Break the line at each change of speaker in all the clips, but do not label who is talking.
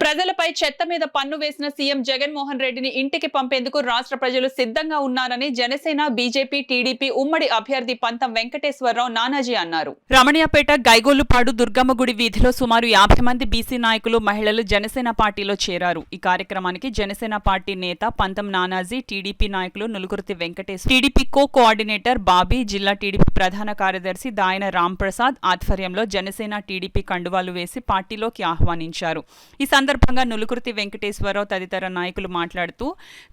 ప్రజలపై చెత్త మీద పన్ను వేసిన సీఎం జగన్మోహన్ రెడ్డిని ఇంటికి పంపేందుకు రాష్ట్ర ప్రజలు సిద్ధంగా ఉన్నారని జనసేన, బీజేపీ, టీడీపీ ఉమ్మడి అభ్యర్థి పంతం వెంకటేశ్వరరావు నానాజీ అన్నారు. రమణియాపేట గైగోలుపాడు దుర్గమ్మ గుడి వీధిలో సుమారు 50 మంది బీసీ నాయకులు, మహిళలు జనసేన పార్టీలో చేరారు. ఈ కార్యక్రమానికి జనసేన పార్టీ నేత పంతం నానాజీ, టీడీపీ నాయకులు నులుగుర్తి వెంకటేశ్వర, టీడీపీ కోఆర్డినేటర్ బాబీ, జిల్లా టీడీపీ ప్రధాన కార్యదర్శి దాయన రాంప్రసాద్ ఆధ్వర్యంలో జనసేన, టీడీపీ కండువాలు వేసి పార్టీలోకి ఆహ్వానించారు. ఈ సందర్భంగా నులుకుర్తి వెంకటేశ్వరరావు తదితర నాయకులు మాట్లాడుతూ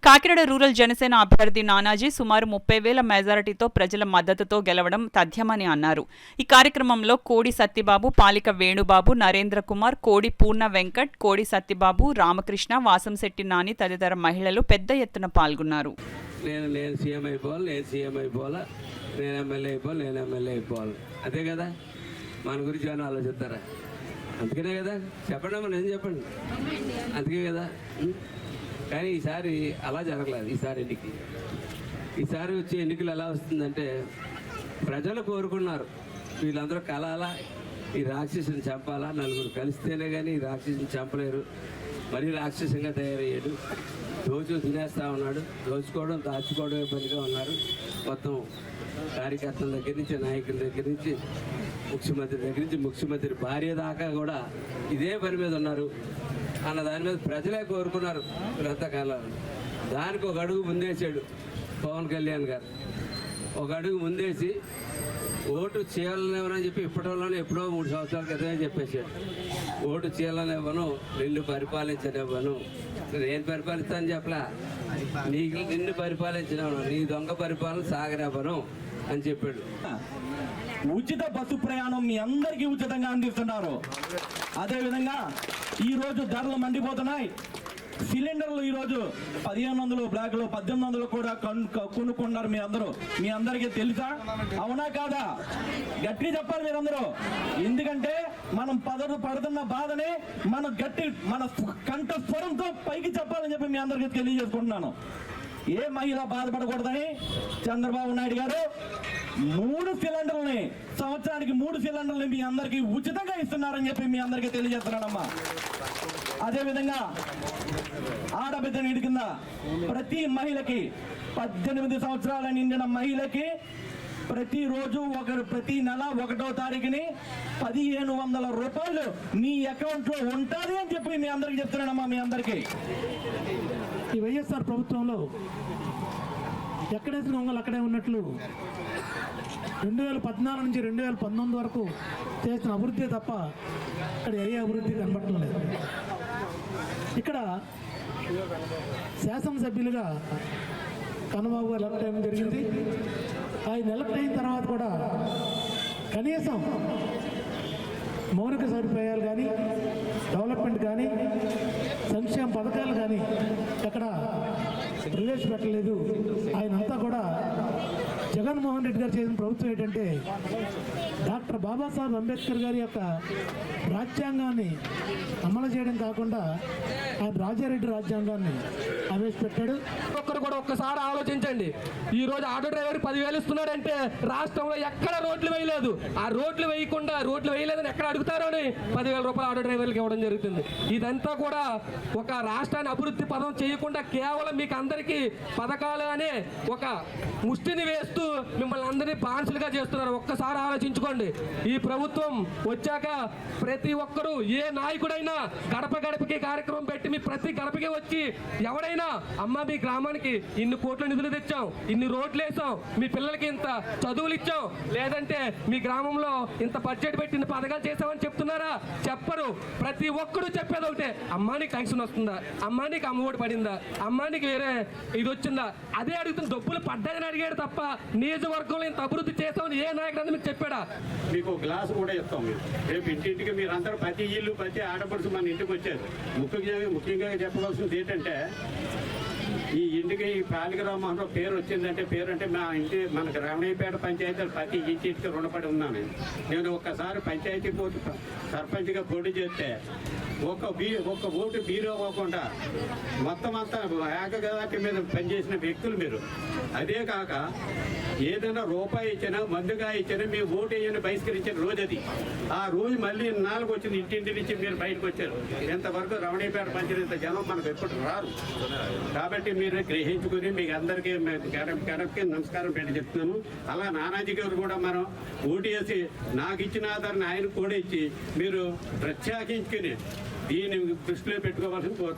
కాకినాడ రూరల్ జనసేన అభ్యర్థి నానాజీ సుమారు 30,000 మెజారిటీతో ప్రజల మద్దతుతో గెలవడం తథ్యమని అన్నారు. ఈ కార్యక్రమంలో కోడి సత్యబాబు, పాలిక వేణుబాబు, నరేంద్ర కుమార్, కోడి పూర్ణ వెంకట్, కోడి సత్యబాబు, రామకృష్ణ, వాసంశెట్టి నాని తదితర మహిళలు పెద్ద ఎత్తున పాల్గొన్నారు.
నేను సీఎం అయిపోవాలి, నేను ఎమ్మెల్యే అయిపోవాలి, అదే కదా మన గురించి ఏమైనా ఆలోచిస్తారా? అందుకనే కదా చెప్పండి అమ్మా, నేను చెప్పండి, అందుకే కదా. కానీ ఈసారి అలా జరగలేదు. ఈసారి వచ్చే ఎన్నికలు ఎలా వస్తుందంటే ప్రజలు కోరుకున్నారు వీళ్ళందరూ కలాలా, ఈ రాక్షసుని చంపాలా, నలుగురు కలిస్తేనే కానీ ఈ రాక్షసుని చంపలేరు, మరీ రాక్షసంగా తయారయ్యాడు, రోజు తినేస్తూ ఉన్నాడు, దోచుకోవడం దాచుకోవడమే పనిగా ఉన్నారు. మొత్తం కార్యకర్తల దగ్గర నుంచి, నాయకుల దగ్గర నుంచి, ముఖ్యమంత్రి దగ్గర నుంచి, ముఖ్యమంత్రి భార్య దాకా కూడా ఇదే పని మీద ఉన్నారు అన్న దాని మీద ప్రజలే కోరుకున్నారు వీరంతకాలం. దానికి ఒక అడుగు ముందేసాడు పవన్ కళ్యాణ్ గారు. ఒక అడుగు ముందేసి ఓటు చేయాలనివ్వనని చెప్పి ఇప్పటిలోనే ఎప్పుడో 3 సంవత్సరాల క్రితమే చెప్పేశాడు. ఓటు చేయాలనివ్వను, నిన్ను పరిపాలించనివ్వను. నేను పరిపాలిస్తాను చెప్పలా, నిన్ను పరిపాలించనివ్వను, నీ దొంగ పరిపాలన సాగనివ్వను అని చెప్పాడు.
ఉచిత బస్సు ప్రయాణం మీ అందరికీ ఉచితంగా అందిస్తున్నారు. అదేవిధంగా ఈరోజు ధరలు మండిపోతున్నాయి. సిలిండర్లు ఈరోజు 1500 బ్లాక్లో 1800 కూడా కొనుక్కున్నారు. మీ అందరికీ తెలుసా? అవునా కాదా? గట్టి చెప్పాలి మీరందరూ. ఎందుకంటే మనం పడుతున్న బాధని మన కంఠ స్వరంతో పైకి చెప్పాలని చెప్పి మీ అందరికీ తెలియజేసుకుంటున్నాను. ఏ మహిళ బాధపడకూడదని చంద్రబాబు నాయుడు గారు 3 సిలిండర్లని, సంవత్సరానికి 3 సిలిండర్లని మీ అందరికీ ఉచితంగా ఇస్తున్నారని చెప్పి మీ అందరికీ తెలియజేస్తున్నానమ్మా. అదేవిధంగా ఆడబిడ్డని కింద ప్రతి మహిళకి 18 సంవత్సరాల నిండిన మహిళకి ప్రతిరోజు ప్రతి నెల 1వ తారీఖుని 1500 రూపాయలు మీ అకౌంట్లో ఉంటుంది అని చెప్పి మీ అందరికీ చెప్తున్నానమ్మా. మీ అందరికీ
ఈ వైఎస్ఆర్ ప్రభుత్వంలో ఎక్కడేసిన వంగలు అక్కడే ఉన్నట్లు 2014 నుంచి 2019 వరకు చేసిన అభివృద్ధి తప్ప ఇక్కడ ఏ అభివృద్ధి కనబడటం లేదు. ఇక్కడ శాసనసభ్యులుగా కన్నబాబు గారు ఎలక్ట్ అయ్యడం జరిగింది. ఆయన ఎలక్ట్ అయిన తర్వాత కూడా కనీసం మౌలిక సదుపాయాలు కానీ, డెవలప్మెంట్ కానీ, సంక్షేమ పథకాలు కానీ ఎక్కడ ప్రవేశపెట్టలేదు. ఆయన అంతా కూడా జగన్మోహన్ రెడ్డి గారు చేసిన ప్రభుత్వం ఏంటంటే డాక్టర్ బాబాసాహెబ్ అంబేద్కర్ గారి యొక్క రాజ్యాంగాన్ని అమలు చేయడం కాకుండా ఆయన రాజారెడ్డి రాజ్యాంగాన్ని ప్రవేశపెట్టాడు.
ఒక్కరు కూడా ఒక్కసారి ఆలోచించండి. ఈ రోజు ఆటో డ్రైవర్ 10,000 ఇస్తున్నాడంటే రాష్ట్రంలో ఎక్కడ రోడ్లు వేయలేదు. ఆ రోడ్లు వేయలేదని ఎక్కడ అడుగుతారో అని 10,000 రూపాయలు ఆటో డ్రైవర్లకు ఇవ్వడం జరుగుతుంది. ఇదంతా కూడా ఒక రాష్ట్రాన్ని అభివృద్ధి పదం చేయకుండా కేవలం మీకు అందరికీ పథకాలు అనే ఒక ముష్టిని వేస్తూ మిమ్మల్ని అందరినీ బాన్సులుగా చేస్తున్నారు. ఒక్కసారి ఆలోచించుకోండి. ఈ ప్రభుత్వం వచ్చాక ప్రతి ఒక్కరూ, ఏ నాయకుడైనా గడప గడపకి కార్యక్రమం పెట్టి మీ ప్రతి గడపకి వచ్చి ఎవడైనా అమ్మ మీ గ్రామానికి ఇన్ని కోట్ల నిధులు తెచ్చాం, ఇన్ని రోడ్లు వేసాం, మీ పిల్లలకి ఇంత చదువులు ఇచ్చాం, లేదంటే మీ గ్రామంలో ఇంత బడ్జెట్ పెట్టి ఇన్ని పథకాలు చేసామని చెప్తున్నారా? చెప్పరు. ప్రతి ఒక్కరూ చెప్పేది ఒకటే, అమ్మా నీకు పెన్షన్ వస్తుందా, అమ్మా నీకు అమ్మఒడి పడిందా, అమ్మా నీకు వేరే ఇది వచ్చిందా, అదే అడుగుతున్న. డబ్బులు పడ్డాయని అడిగాడు తప్ప నియోజకవర్గంలో ఇంత అభివృద్ధి చేస్తామని ఏ నాయకుడు మీకు చెప్పాడా?
మీకు గ్లాసు కూడా ఇస్తాం. రేపు ఇంటింటికి మీరు అందరూ ప్రతి ఇల్లు, ప్రతి ఆడపడుచు మన ఇంటికి వచ్చారు. ముఖ్యంగా చెప్పవలసింది ఏంటంటే, ఈ ఇంటికి ఈ పాలికరామరావు పేరు వచ్చిందంటే, పేరు మా ఇంటి మనకు రమణయ్యపేట పంచాయతీలు ప్రతి ఇంటికి రుణపడి ఉన్నాను. నేను ఒక్కసారి పంచాయతీ సర్పంచ్గా పోటీ చేస్తే ఒక్క ఓటు మీరు అవ్వకుండా మొత్తం అంతా ఏకగదాటి మీద పనిచేసిన వ్యక్తులు మీరు. అదే కాక ఏదైనా రూపాయి ఇచ్చినా మందుగా ఇచ్చినా మీ ఓటు వేయని బహిష్కరించిన రోజు అది. ఆ రోజు మళ్ళీ 4 వచ్చింది ఇంటింటి నుంచి మీరు బయటకు వచ్చారు. ఇంతవరకు రమణీపేట పంచినంత జనం మనకు ఎప్పుడు రారు. కాబట్టి మీరు గ్రహించుకుని మీకు అందరికీ గడపకి నమస్కారం పెట్టి చెప్తున్నాను. అలా నానాజీ గారు కూడా మనం ఓటు వేసి నాకు ఇచ్చిన ఆధారాన్ని ఆయన కూడా ఇచ్చి మీరు ప్రత్యేకించుకుని దీన్ని దృష్టిలో పెట్టుకోవాల్సింది కోరుతున్నాను.